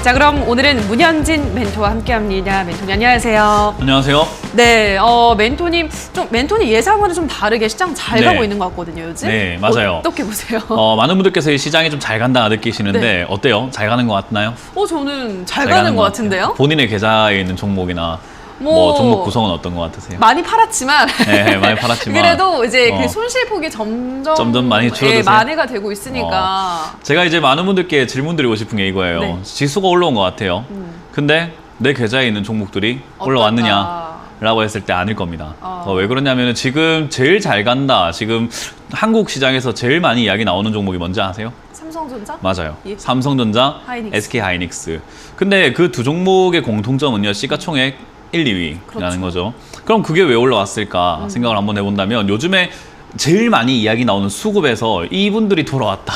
자, 그럼 오늘은 문현진 멘토와 함께합니다. 멘토님 안녕하세요. 안녕하세요. 네, 멘토님 예상과는 좀 다르게 시장 잘 네. 가고 있는 것 같거든요, 요즘. 네, 맞아요. 어떻게 보세요? 많은 분들께서 이 시장이 좀 잘 간다 느끼시는데 네. 어때요? 잘 가는 것 같나요? 저는 잘 가는 것 같은데요? 본인의 계좌에 있는 종목이나 뭐 종목 구성은 어떤 것 같으세요? 많이 팔았지만 네, 많이 팔았지만 그래도 이제 그 손실폭이 점점 많이 줄어드세요? 만회가 되고 있으니까. 제가 이제 많은 분들께 질문 드리고 싶은 게 이거예요. 네. 지수가 올라온 것 같아요. 근데 내 계좌에 있는 종목들이 올라왔느냐? 라고 했을 때 아닐 겁니다. 왜 그러냐면 지금 제일 잘 간다. 지금 한국 시장에서 제일 많이 이야기 나오는 종목이 뭔지 아세요? 삼성전자? 맞아요. 예. 삼성전자, 하이닉스. SK 하이닉스. 근데 그 두 종목의 공통점은요. 시가총액 1, 2위라는 그렇죠. 거죠. 그럼 그게 왜 올라왔을까 생각을 한번 해본다면 요즘에 제일 많이 이야기 나오는 수급에서 이분들이 돌아왔다.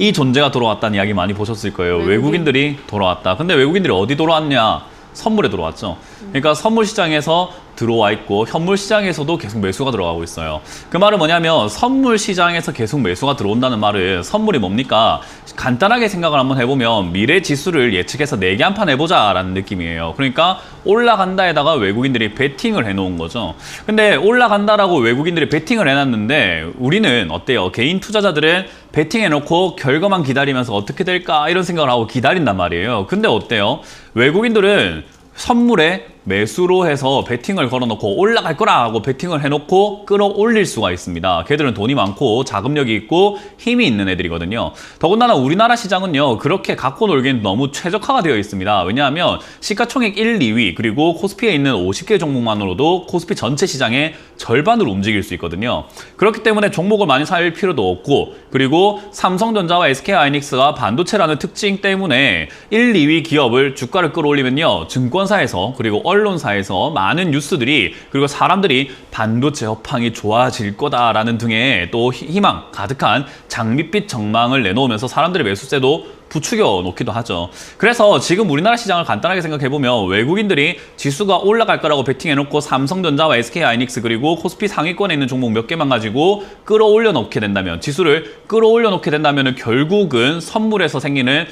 이 존재가 돌아왔다는 이야기 많이 보셨을 거예요. 외국인들이 돌아왔다. 근데 외국인들이 어디 돌아왔냐? 선물에 들어왔죠. 그러니까 선물 시장에서 들어와 있고 현물 시장에서도 계속 매수가 들어가고 있어요. 그 말은 뭐냐면 선물 시장에서 계속 매수가 들어온다는 말은 선물이 뭡니까? 간단하게 생각을 한번 해보면 미래 지수를 예측해서 내기 한 판 해보자라는 느낌이에요. 그러니까 올라간다에다가 외국인들이 베팅을 해놓은 거죠. 근데 올라간다라고 외국인들이 베팅을 해놨는데 우리는 어때요? 개인 투자자들은 베팅해놓고 결과만 기다리면서 어떻게 될까 이런 생각을 하고 기다린단 말이에요. 근데 어때요? 외국인들은 선물에 매수로 해서 베팅을 걸어놓고 올라갈 거라 하고 베팅을 해놓고 끌어올릴 수가 있습니다. 걔들은 돈이 많고 자금력이 있고 힘이 있는 애들이거든요. 더군다나 우리나라 시장은요. 그렇게 갖고 놀기엔 너무 최적화가 되어 있습니다. 왜냐하면 시가총액 1, 2위 그리고 코스피에 있는 50개 종목만으로도 코스피 전체 시장의 절반으로 움직일 수 있거든요. 그렇기 때문에 종목을 많이 살 필요도 없고 그리고 삼성전자와 SK하이닉스가 반도체라는 특징 때문에 1, 2위 기업을 주가를 끌어올리면요. 증권사에서 그리고 언론사에서 많은 뉴스들이 그리고 사람들이 반도체 업황이 좋아질 거다라는 등의 또 희망 가득한 장밋빛 전망을 내놓으면서 사람들의 매수세도 부추겨 놓기도 하죠. 그래서 지금 우리나라 시장을 간단하게 생각해보면 외국인들이 지수가 올라갈 거라고 베팅해놓고 삼성전자와 SK하이닉스 그리고 코스피 상위권에 있는 종목 몇 개만 가지고 끌어올려 놓게 된다면 지수를 끌어올려 놓게 된다면 결국은 선물에서 생기는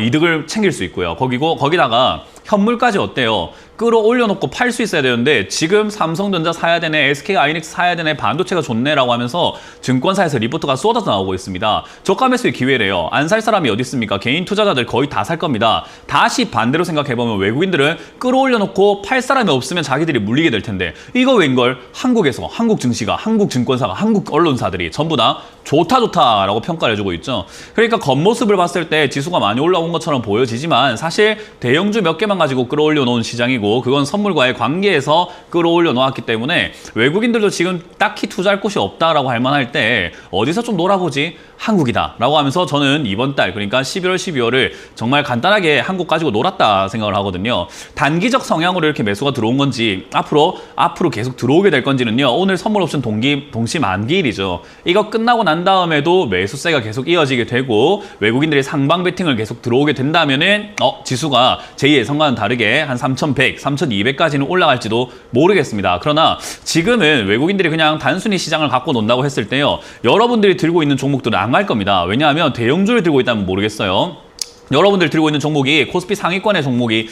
이득을 챙길 수 있고요. 거기다가 현물까지 어때요? 끌어올려 놓고 팔 수 있어야 되는데 지금 삼성전자 사야 되네, SK하이닉스 사야 되네, 반도체가 좋네라고 하면서 증권사에서 리포트가 쏟아져 나오고 있습니다. 저가 매수의 기회래요. 안 살 사람이 어디 있습니까? 개인 투자자들 거의 다 살 겁니다. 다시 반대로 생각해보면 외국인들은 끌어올려 놓고 팔 사람이 없으면 자기들이 물리게 될 텐데 이거 웬걸? 한국에서 한국 증시가, 한국 증권사가, 한국 언론사들이 전부 다 좋다라고 평가를 해주고 있죠. 그러니까 겉모습을 봤을 때 지수가 많이 올라온 것처럼 보여지지만 사실 대형주 몇 개만 가지고 끌어올려 놓은 시장이고 그건 선물과의 관계에서 끌어올려 놓았기 때문에 외국인들도 지금 딱히 투자할 곳이 없다라고 할 만할 때 어디서 좀 놀아보지? 한국이다라고 하면서 저는 이번 달 그러니까 11월, 12월을 정말 간단하게 한국 가지고 놀았다 생각을 하거든요. 단기적 성향으로 이렇게 매수가 들어온 건지 앞으로 계속 들어오게 될 건지는요. 오늘 선물 옵션 동시 만기일이죠. 이거 끝나고 난 다음에도 매수세가 계속 이어지게 되고 외국인들이 상방 베팅을 계속 들어오게 된다면은 지수가 제 예상과는 다르게 한 3,100, 3,200까지는 올라갈지도 모르겠습니다. 그러나 지금은 외국인들이 그냥 단순히 시장을 갖고 논다고 했을 때요. 여러분들이 들고 있는 종목들은 안 갈 겁니다. 왜냐하면 대형주를 들고 있다면 모르겠어요. 여러분들 들고 있는 종목이 코스피 상위권의 종목이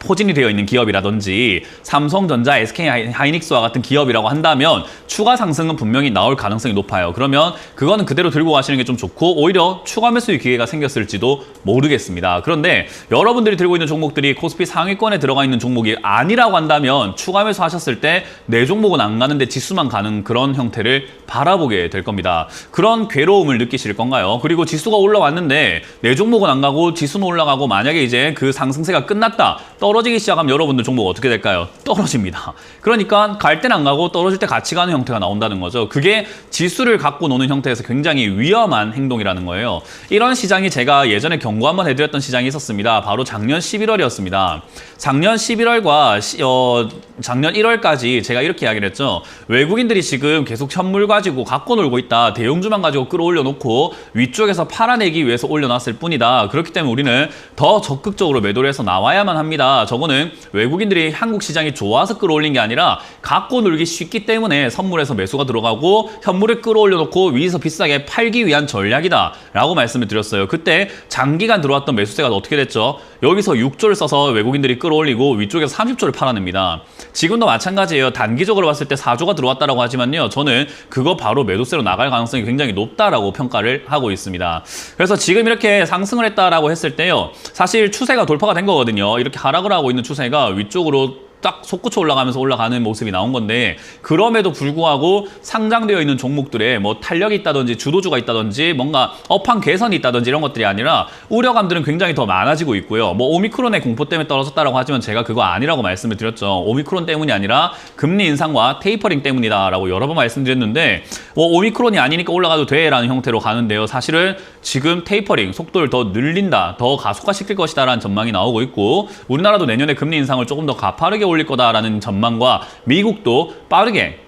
포진이 되어 있는 기업이라든지 삼성전자, SK하이닉스와 같은 기업이라고 한다면 추가 상승은 분명히 나올 가능성이 높아요. 그러면 그거는 그대로 들고 가시는 게 좀 좋고 오히려 추가 매수의 기회가 생겼을지도 모르겠습니다. 그런데 여러분들이 들고 있는 종목들이 코스피 상위권에 들어가 있는 종목이 아니라고 한다면 추가 매수 하셨을 때 내 종목은 안 가는데 지수만 가는 그런 형태를 바라보게 될 겁니다. 그런 괴로움을 느끼실 건가요? 그리고 지수가 올라왔는데 내 종목은 안 가고 지수는 올라가고 만약에 이제 그 상승세가 끝났다 떨어지기 시작하면 여러분들 종목 어떻게 될까요? 떨어집니다. 그러니까 갈 때는 안 가고 떨어질 때 같이 가는 형태가 나온다는 거죠. 그게 지수를 갖고 노는 형태에서 굉장히 위험한 행동이라는 거예요. 이런 시장이 제가 예전에 경고 한번 해드렸던 시장이 있었습니다. 바로 작년 11월이었습니다. 작년 11월과 작년 1월까지 제가 이렇게 이야기를 했죠. 외국인들이 지금 계속 현물 가지고 갖고 놀고 있다. 대형주만 가지고 끌어올려 놓고 위쪽에서 팔아내기 위해서 올려놨을 뿐이다. 그렇기 그렇기 때문에 우리는 더 적극적으로 매도를 해서 나와야만 합니다. 저거는 외국인들이 한국 시장이 좋아서 끌어올린 게 아니라 갖고 놀기 쉽기 때문에 선물에서 매수가 들어가고 현물을 끌어올려놓고 위에서 비싸게 팔기 위한 전략이다 라고 말씀을 드렸어요. 그때 장기간 들어왔던 매수세가 어떻게 됐죠? 여기서 6조를 써서 외국인들이 끌어올리고 위쪽에서 30조를 팔아냅니다. 지금도 마찬가지예요. 단기적으로 봤을 때 4조가 들어왔다라고 하지만요. 저는 그거 바로 매도세로 나갈 가능성이 굉장히 높다라고 평가를 하고 있습니다. 그래서 지금 이렇게 상승을 했다라고 했을 때요. 사실 추세가 돌파가 된 거거든요. 이렇게 하락을 하고 있는 추세가 위쪽으로 딱 솟구쳐 올라가면서 올라가는 모습이 나온 건데 그럼에도 불구하고 상장되어 있는 종목들에 뭐 탄력이 있다든지 주도주가 있다든지 뭔가 업황 개선이 있다든지 이런 것들이 아니라 우려감들은 굉장히 더 많아지고 있고요. 뭐 오미크론의 공포 때문에 떨어졌다라고 하지만 제가 그거 아니라고 말씀을 드렸죠. 오미크론 때문이 아니라 금리 인상과 테이퍼링 때문이다라고 여러 번 말씀드렸는데 뭐 오미크론이 아니니까 올라가도 돼라는 형태로 가는데요. 사실은 지금 테이퍼링 속도를 더 늘린다, 더 가속화시킬 것이다라는 전망이 나오고 있고 우리나라도 내년에 금리 인상을 조금 더 가파르게 올릴 거다라는 전망과 미국도 빠르게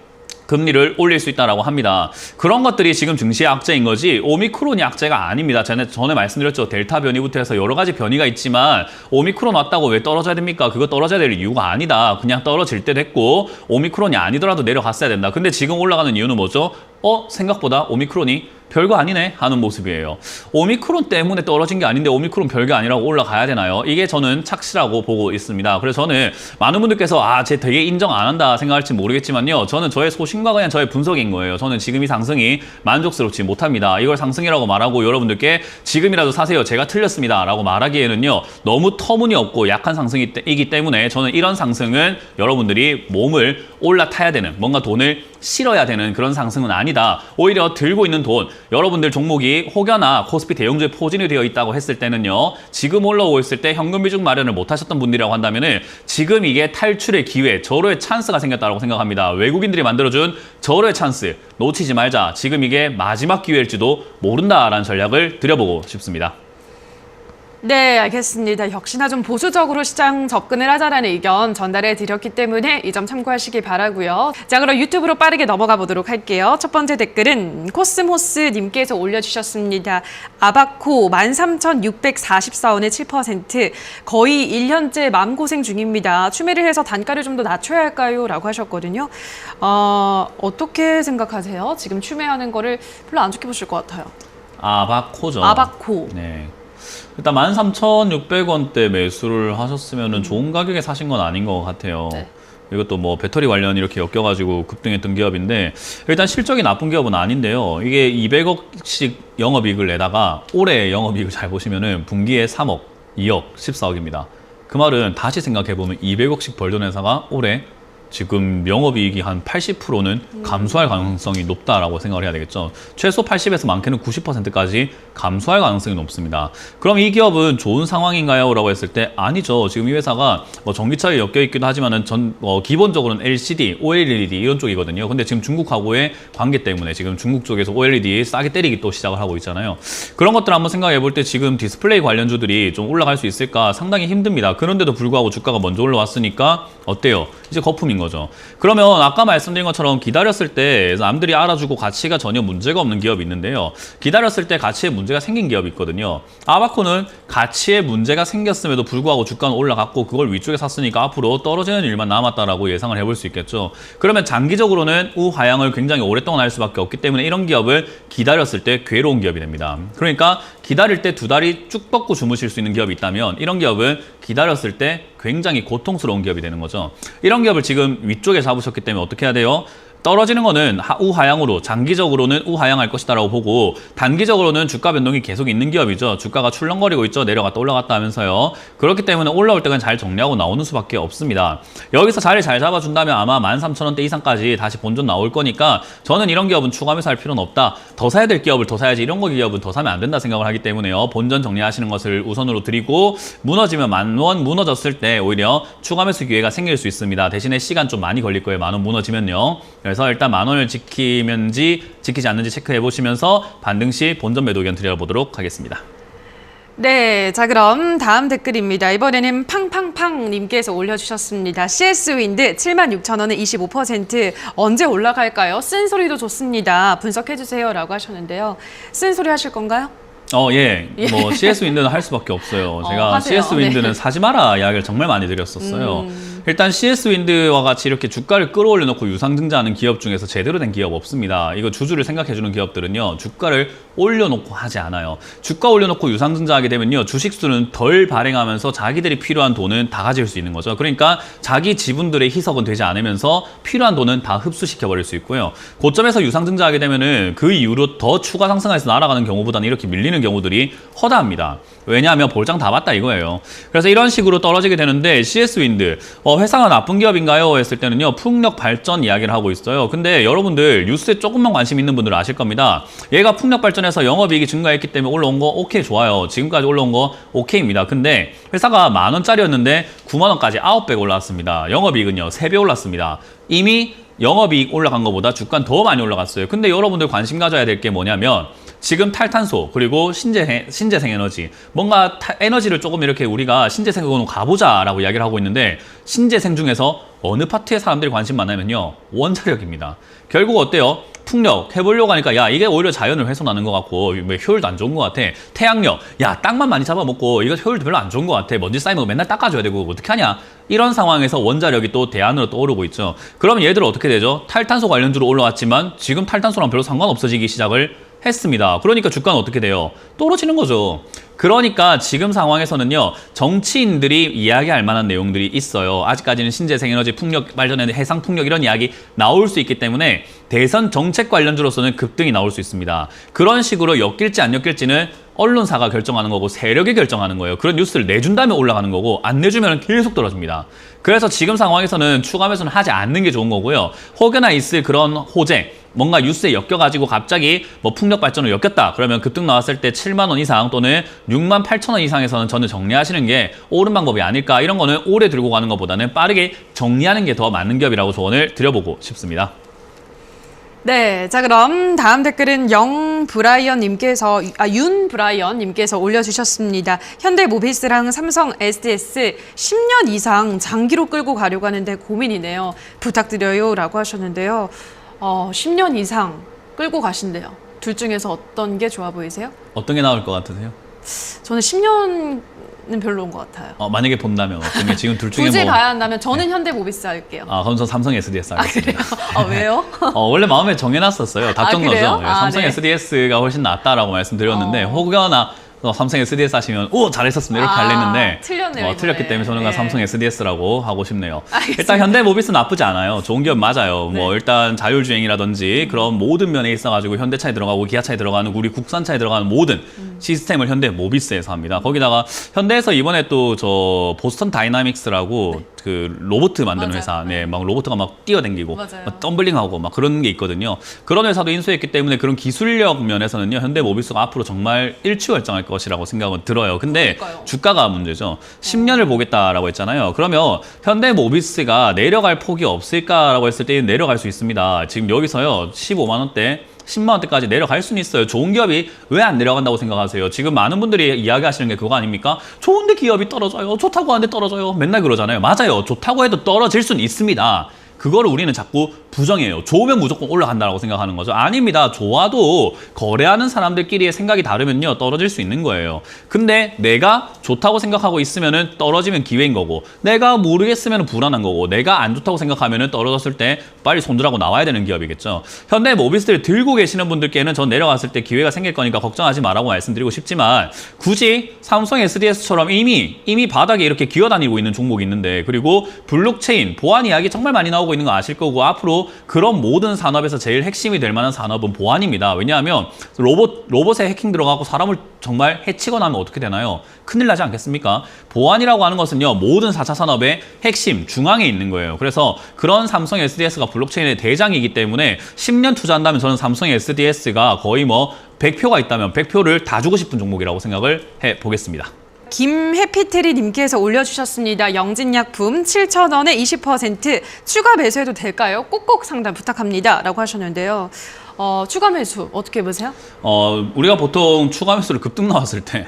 금리를 올릴 수 있다라고 합니다. 그런 것들이 지금 증시의 악재인 거지 오미크론이 악재가 아닙니다. 전에 말씀드렸죠. 델타 변이부터 해서 여러 가지 변이가 있지만 오미크론 왔다고 왜 떨어져야 됩니까? 그거 떨어져야 될 이유가 아니다. 그냥 떨어질 때 됐고 오미크론이 아니더라도 내려갔어야 된다. 근데 지금 올라가는 이유는 뭐죠? 생각보다 오미크론이 별거 아니네 하는 모습이에요. 오미크론 때문에 떨어진 게 아닌데 오미크론 별거 아니라고 올라가야 되나요? 이게 저는 착시라고 보고 있습니다. 그래서 저는 많은 분들께서 쟤 되게 인정 안 한다 생각할지 모르겠지만요. 저는 저의 소신과 그냥 저의 분석인 거예요. 저는 지금 이 상승이 만족스럽지 못합니다. 이걸 상승이라고 말하고 여러분들께 지금이라도 사세요. 제가 틀렸습니다. 라고 말하기에는요. 너무 터무니없고 약한 상승이기 때문에 저는 이런 상승은 여러분들이 몸을 올라타야 되는 뭔가 돈을 실어야 되는 그런 상승은 아니다. 오히려 들고 있는 돈 여러분들 종목이 혹여나 코스피 대형주에 포진이 되어 있다고 했을 때는요. 지금 올라오고 있을 때 현금 비중 마련을 못 하셨던 분들이라고 한다면은 지금 이게 탈출의 기회, 절호의 찬스가 생겼다고 생각합니다. 외국인들이 만들어준 절호의 찬스 놓치지 말자. 지금 이게 마지막 기회일지도 모른다라는 전략을 드려보고 싶습니다. 네, 알겠습니다. 역시나 좀 보수적으로 시장 접근을 하자라는 의견 전달해 드렸기 때문에 이 점 참고하시기 바라고요. 자, 그럼 유튜브로 빠르게 넘어가 보도록 할게요. 첫 번째 댓글은 코스모스님께서 올려주셨습니다. 아바코 13,644원에 7%. 거의 1년째 마음고생 중입니다. 추매를 해서 단가를 좀 더 낮춰야 할까요? 라고 하셨거든요. 어떻게 생각하세요? 지금 추매하는 거를 별로 안 좋게 보실 것 같아요. 아바코죠. 아바코. 네. 일단 13,600원대 매수를 하셨으면 좋은 가격에 사신 건 아닌 것 같아요. 네. 이것도 뭐 배터리 관련 이렇게 엮여가지고 급등했던 기업인데 일단 실적이 나쁜 기업은 아닌데요. 이게 200억씩 영업이익을 내다가 올해 영업이익을 잘 보시면은 분기에 3억, 2억, 14억입니다. 그 말은 다시 생각해보면 200억씩 벌던 회사가 올해 지금 영업이익이 한 80%는 감소할 가능성이 높다라고 생각을 해야 되겠죠. 최소 80에서 많게는 90%까지 감소할 가능성이 높습니다. 그럼 이 기업은 좋은 상황인가요? 라고 했을 때 아니죠. 지금 이 회사가 뭐 전기차에 엮여 있기도 하지만은 기본적으로는 LCD, OLED 이런 쪽이거든요. 근데 지금 중국하고의 관계 때문에 지금 중국 쪽에서 OLED 싸게 때리기 또 시작을 하고 있잖아요. 그런 것들 한번 생각해 볼 때 지금 디스플레이 관련주들이 좀 올라갈 수 있을까 상당히 힘듭니다. 그런데도 불구하고 주가가 먼저 올라왔으니까 어때요? 이제 거품인 거죠. 그러면 아까 말씀드린 것처럼 기다렸을 때 남들이 알아주고 가치가 전혀 문제가 없는 기업이 있는데요. 기다렸을 때 가치에 문제가 생긴 기업이 있거든요. 아바코는 가치에 문제가 생겼음에도 불구하고 주가는 올라갔고 그걸 위쪽에 샀으니까 앞으로 떨어지는 일만 남았다라고 예상을 해볼 수 있겠죠. 그러면 장기적으로는 우하향을 굉장히 오랫동안 할 수밖에 없기 때문에 이런 기업을 기다렸을 때 괴로운 기업이 됩니다. 그러니까 기다릴 때 두 다리 쭉 뻗고 주무실 수 있는 기업이 있다면 이런 기업은 기다렸을 때 굉장히 고통스러운 기업이 되는 거죠. 이런 기업을 지금 위쪽에 잡으셨기 때문에 어떻게 해야 돼요? 떨어지는 거는 우하향으로 장기적으로는 우하향할 것이다라고 보고 단기적으로는 주가 변동이 계속 있는 기업이죠. 주가가 출렁거리고 있죠. 내려갔다 올라갔다 하면서요. 그렇기 때문에 올라올 때 그냥 잘 정리하고 나오는 수밖에 없습니다. 여기서 자리 잘 잡아준다면 아마 13,000원대 이상까지 다시 본전 나올 거니까 저는 이런 기업은 추가매수 할 필요는 없다. 더 사야 될 기업을 더 사야지 이런 거 기업은 더 사면 안 된다 생각을 하기 때문에요. 본전 정리하시는 것을 우선으로 드리고 무너지면 10,000원 무너졌을 때 오히려 추가매수 기회가 생길 수 있습니다. 대신에 시간 좀 많이 걸릴 거예요. 10,000원 무너지면요. 그래서 일단 10,000원을 지키는지 지키지 않는지 체크해 보시면서 반등 시 본전 매도 의견 드려보도록 하겠습니다. 네, 자 그럼 다음 댓글입니다. 이번에는 팡팡팡님께서 올려주셨습니다. CS윈드 76,000원에 25% 언제 올라갈까요? 쓴소리도 좋습니다. 분석해주세요 라고 하셨는데요. 쓴소리 하실 건가요? 예. 뭐 CS 윈드는 할 수밖에 없어요. 제가 하세요. CS 윈드는 네. 사지 마라 이야기를 정말 많이 드렸었어요. 일단 CS 윈드와 같이 이렇게 주가를 끌어올려 놓고 유상증자하는 기업 중에서 제대로 된 기업 없습니다. 이거 주주를 생각해 주는 기업들은요. 주가를 올려놓고 하지 않아요. 주가 올려놓고 유상증자하게 되면요. 주식수는 덜 발행하면서 자기들이 필요한 돈은 다 가질 수 있는 거죠. 그러니까 자기 지분들의 희석은 되지 않으면서 필요한 돈은 다 흡수시켜버릴 수 있고요. 고점에서 유상증자하게 되면은 그 이후로 더 추가 상승해서 날아가는 경우보다는 이렇게 밀리는 경우들이 허다합니다. 왜냐하면 볼장 다 봤다 이거예요. 그래서 이런 식으로 떨어지게 되는데 CS 윈드 회사가 나쁜 기업인가요? 했을 때는요. 풍력 발전 이야기를 하고 있어요. 근데 여러분들 뉴스에 조금만 관심 있는 분들은 아실 겁니다. 얘가 풍력 발전해서 영업이익이 증가했기 때문에 올라온 거 오케이 좋아요. 지금까지 올라온 거 오케이입니다. 근데 회사가 10,000원짜리였는데 90,000원까지 9배 올랐습니다. 영업이익은요 3배 올랐습니다. 이미 영업이익 올라간 것보다 주가는 더 많이 올라갔어요. 근데 여러분들 관심 가져야 될 게 뭐냐면 지금 탈탄소 그리고 신재생 에너지 뭔가 에너지를 조금 이렇게 우리가 신재생으로 가보자라고 이야기를 하고 있는데 신재생 중에서 어느 파트에 사람들이 관심 많냐면요 원자력입니다. 결국 어때요? 풍력 해보려고 하니까 야 이게 오히려 자연을 훼손하는 것 같고 뭐 효율도 안 좋은 것 같아. 태양력 야 땅만 많이 잡아먹고 이거 효율도 별로 안 좋은 것 같아. 먼지 쌓이면 맨날 닦아줘야 되고 어떻게 하냐. 이런 상황에서 원자력이 또 대안으로 떠오르고 있죠. 그러면 얘들 어떻게 되죠? 탈탄소 관련주로 올라왔지만 지금 탈탄소랑 별로 상관없어지기 시작을 했습니다. 그러니까 주가는 어떻게 돼요? 떨어지는 거죠. 그러니까 지금 상황에서는요. 정치인들이 이야기할 만한 내용들이 있어요. 아직까지는 신재생에너지, 풍력 발전에 해상 풍력 이런 이야기 나올 수 있기 때문에 대선 정책 관련주로서는 급등이 나올 수 있습니다. 그런 식으로 엮일지 안 엮일지는 언론사가 결정하는 거고 세력이 결정하는 거예요. 그런 뉴스를 내준다면 올라가는 거고 안 내주면 계속 떨어집니다. 그래서 지금 상황에서는 추가 매수는 하지 않는 게 좋은 거고요. 혹여나 있을 그런 호재 뭔가 뉴스에 엮여가지고 갑자기 뭐 풍력 발전을 엮였다 그러면 급등 나왔을 때 7만 원 이상 또는 6만 8천 원 이상에서는 저는 정리하시는 게 옳은 방법이 아닐까. 이런 거는 오래 들고 가는 것보다는 빠르게 정리하는 게 더 맞는 기업이라고 조언을 드려보고 싶습니다. 네, 자 그럼 다음 댓글은 윤 브라이언 님께서 올려주셨습니다. 현대모비스랑 삼성 SDS 10년 이상 장기로 끌고 가려고 하는데 고민이네요. 부탁드려요 라고 하셨는데요. 10년 이상 끌고 가신대요. 둘 중에서 어떤 게 좋아 보이세요? 어떤 게 나올 것 같으세요? 저는 10년은 별로인 것 같아요. 만약에 본다면 어떤 게 지금 둘 중에 굳이 뭐 가야 한다면 저는 현대모비스 할게요. 그럼 저 삼성 SDS 하겠습니다. 그래요? 왜요? 원래 마음에 정해놨었어요. 답정너죠. 그래요? 삼성 네. SDS가 훨씬 낫다라고 말씀드렸는데 혹여나 삼성 SDS 하시면 잘했었습니다 이렇게 할랬는데 틀렸네요. 틀렸기 때문에 저는 네. 삼성 SDS라고 하고 싶네요. 알겠습니다. 일단 현대모비스 나쁘지 않아요. 좋은 기업 맞아요. 네. 일단 자율주행이라든지 그런 모든 면에 있어가지고 현대차에 들어가고 기아차에 들어가는 우리 국산차에 들어가는 모든 시스템을 현대모비스에서 합니다. 거기다가 현대에서 이번에 또 저 보스턴 다이나믹스라고 그 로봇 만드는 맞아요. 회사, 막 로봇가 막 뛰어댕기고 맞아요. 막 덤블링하고 막 그런 게 있거든요. 그런 회사도 인수했기 때문에 그런 기술력 면에서는요 현대모비스가 앞으로 정말 일취월장할 것이라고 생각은 들어요. 근데 그러니까요. 주가가 문제죠. 10년을 보겠다라고 했잖아요. 그러면 현대모비스가 내려갈 폭이 없을까라고 했을 때 내려갈 수 있습니다. 지금 여기서요 15만 원대 10만 원대까지 내려갈 수는 있어요. 좋은 기업이 왜 안 내려간다고 생각하세요? 지금 많은 분들이 이야기하시는 게 그거 아닙니까? 좋은데 기업이 떨어져요. 좋다고 하는데 떨어져요. 맨날 그러잖아요. 맞아요. 좋다고 해도 떨어질 수는 있습니다. 그거를 우리는 자꾸 부정해요. 좋으면 무조건 올라간다고 생각하는 거죠. 아닙니다. 좋아도 거래하는 사람들끼리의 생각이 다르면요 떨어질 수 있는 거예요. 근데 내가 좋다고 생각하고 있으면은 떨어지면 기회인 거고, 내가 모르겠으면 불안한 거고, 내가 안 좋다고 생각하면은 떨어졌을 때 빨리 손들하고 나와야 되는 기업이겠죠. 현대모비스를 들고 계시는 분들께는 전 내려갔을 때 기회가 생길 거니까 걱정하지 마라고 말씀드리고 싶지만, 굳이 삼성 SDS처럼 이미 바닥에 이렇게 기어다니고 있는 종목이 있는데, 그리고 블록체인 보안 이야기 정말 많이 나오고 있는 거 아실 거고, 앞으로 그런 모든 산업에서 제일 핵심이 될 만한 산업은 보안입니다. 왜냐하면 로봇에 해킹 들어가고 사람을 정말 해치거나 하면 어떻게 되나요? 큰일 나지 않겠습니까? 보안이라고 하는 것은요 모든 4차 산업의 핵심 중앙에 있는 거예요. 그래서 그런 삼성 SDS가 블록체인의 대장이기 때문에 10년 투자한다면 저는 삼성 SDS가 거의 100표가 있다면 100표를 다 주고 싶은 종목이라고 생각을 해보겠습니다. 김해피트리 님께서 올려주셨습니다. 영진약품 7,000원에 20% 추가 매수해도 될까요? 꼭꼭 상담 부탁합니다. 라고 하셨는데요. 추가 매수 어떻게 보세요? 우리가 보통 추가 매수를 급등 나왔을 때,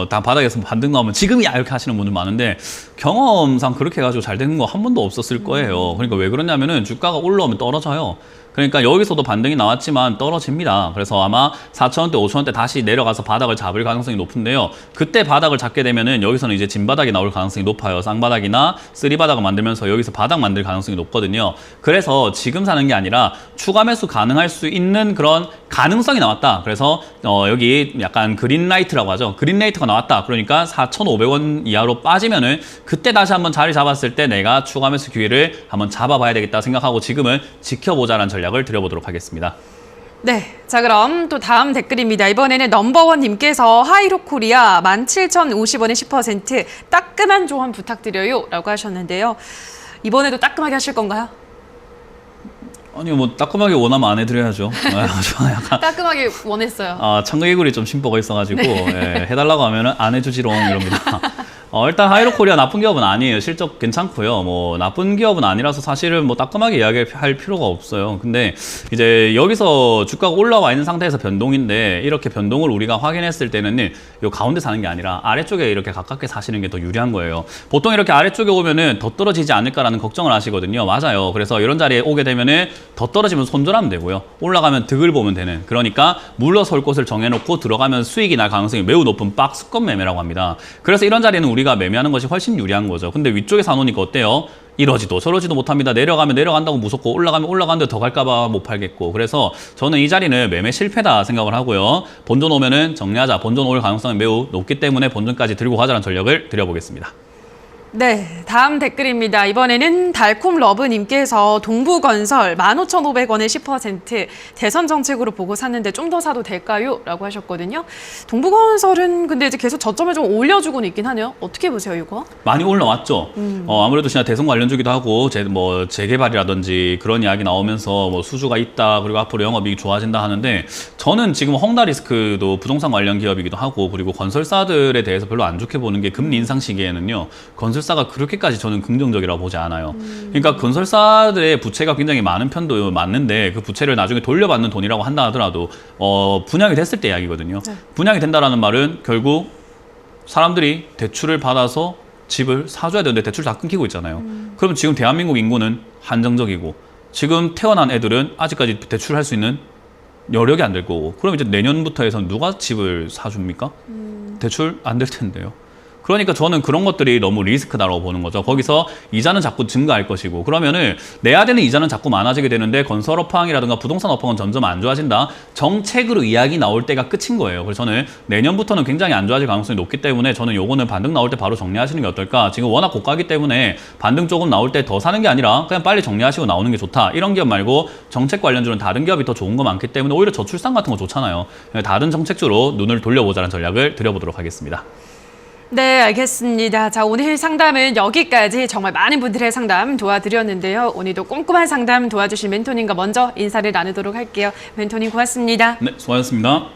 다 바닥에서 반등 나오면 지금이야 이렇게 하시는 분들 많은데, 경험상 그렇게 해가지고 잘 되는 거 한 번도 없었을 거예요. 그러니까 왜 그러냐면은 주가가 올라오면 떨어져요. 그러니까 여기서도 반등이 나왔지만 떨어집니다. 그래서 아마 4,000원대, 5,000원대 다시 내려가서 바닥을 잡을 가능성이 높은데요. 그때 바닥을 잡게 되면은 여기서는 이제 진바닥이 나올 가능성이 높아요. 쌍바닥이나 쓰리바닥을 만들면서 여기서 바닥 만들 가능성이 높거든요. 그래서 지금 사는 게 아니라 추가 매수 가능할 수 있는 그런 가능성이 나왔다. 그래서 여기 약간 그린라이트라고 하죠. 그린라이트가 나왔다. 그러니까 4,500원 이하로 빠지면은 그때 다시 한번 자리 잡았을 때 내가 추가 매수 기회를 한번 잡아봐야 되겠다 생각하고 지금은 지켜보자라는 전략을 드려보도록 하겠습니다. 네, 자 그럼 또 다음 댓글입니다. 이번에는 넘버원님께서 하이로코리아 17,050원에 10% 따끔한 조언 부탁드려요 라고 하셨는데요. 이번에도 따끔하게 하실 건가요? 아니 뭐 따끔하게 원하면 안 해드려야죠. 약간 따끔하게 원했어요. 창의굴이 좀 심보가 있어가지고 예, 해달라고 하면은 안 해주지롱 이럽니다. 일단 하이로코리아 나쁜 기업은 아니에요. 실적 괜찮고요. 뭐 나쁜 기업은 아니라서 사실은 뭐 따끔하게 이야기할 필요가 없어요. 근데 이제 여기서 주가가 올라와 있는 상태에서 변동인데 이렇게 변동을 우리가 확인했을 때는 요 가운데 사는 게 아니라 아래쪽에 이렇게 가깝게 사시는 게 더 유리한 거예요. 보통 이렇게 아래쪽에 오면은 더 떨어지지 않을까라는 걱정을 하시거든요. 맞아요. 그래서 이런 자리에 오게 되면은 더 떨어지면 손절하면 되고요. 올라가면 득을 보면 되는. 그러니까 물러설 곳을 정해놓고 들어가면 수익이 날 가능성이 매우 높은 박스권 매매라고 합니다. 그래서 이런 자리는 우리가 매매하는 것이 훨씬 유리한 거죠. 근데 위쪽에 사놓으니까 어때요? 이러지도 저러지도 못합니다. 내려가면 내려간다고 무섭고 올라가면 올라가는데 더 갈까봐 못 팔겠고. 그래서 저는 이 자리는 매매 실패다 생각을 하고요. 본전 오면은 정리하자. 본전 올 가능성이 매우 높기 때문에 본전까지 들고 가자는 전략을 드려보겠습니다. 네, 다음 댓글입니다. 이번에는 달콤러브님께서 동부건설 15,500원에 10% 대선 정책으로 보고 샀는데 좀 더 사도 될까요? 라고 하셨거든요. 동부건설은 근데 이제 계속 저점을 좀 올려주고는 있긴 하네요. 어떻게 보세요, 이거? 많이 올라왔죠. 아무래도 진짜 대선 관련주기도 하고 재개발이라든지 그런 이야기 나오면서 뭐 수주가 있다 그리고 앞으로 영업이익이 좋아진다 하는데 저는 지금 헝다리스크도 부동산 관련 기업이기도 하고 그리고 건설사들에 대해서 별로 안 좋게 보는 게 금리 인상 시기에는요. 건설사가 그렇게까지 저는 긍정적이라고 보지 않아요. 그러니까 건설사들의 부채가 굉장히 많은 편도 맞는데 그 부채를 나중에 돌려받는 돈이라고 한다 하더라도 분양이 됐을 때 이야기거든요. 네. 분양이 된다라는 말은 결국 사람들이 대출을 받아서 집을 사줘야 되는데 대출 다 끊기고 있잖아요. 그럼 지금 대한민국 인구는 한정적이고 지금 태어난 애들은 아직까지 대출할 수 있는 여력이 안 될 거고 그럼 이제 내년부터 해서 누가 집을 사줍니까? 대출 안 될 텐데요. 그러니까 저는 그런 것들이 너무 리스크다라고 보는 거죠. 거기서 이자는 자꾸 증가할 것이고 그러면은 내야 되는 이자는 자꾸 많아지게 되는데 건설업황이라든가 부동산 업황은 점점 안 좋아진다. 정책으로 이야기 나올 때가 끝인 거예요. 그래서 저는 내년부터는 굉장히 안 좋아질 가능성이 높기 때문에 저는 요거는 반등 나올 때 바로 정리하시는 게 어떨까. 지금 워낙 고가기 때문에 반등 조금 나올 때 더 사는 게 아니라 그냥 빨리 정리하시고 나오는 게 좋다. 이런 기업 말고 정책 관련주는 다른 기업이 더 좋은 거 많기 때문에 오히려 저출산 같은 거 좋잖아요. 다른 정책주로 눈을 돌려보자는 전략을 드려보도록 하겠습니다. 네, 알겠습니다. 자, 오늘 상담은 여기까지 정말 많은 분들의 상담 도와드렸는데요. 오늘도 꼼꼼한 상담 도와주신 멘토님과 먼저 인사를 나누도록 할게요. 멘토님 고맙습니다. 네, 수고하셨습니다.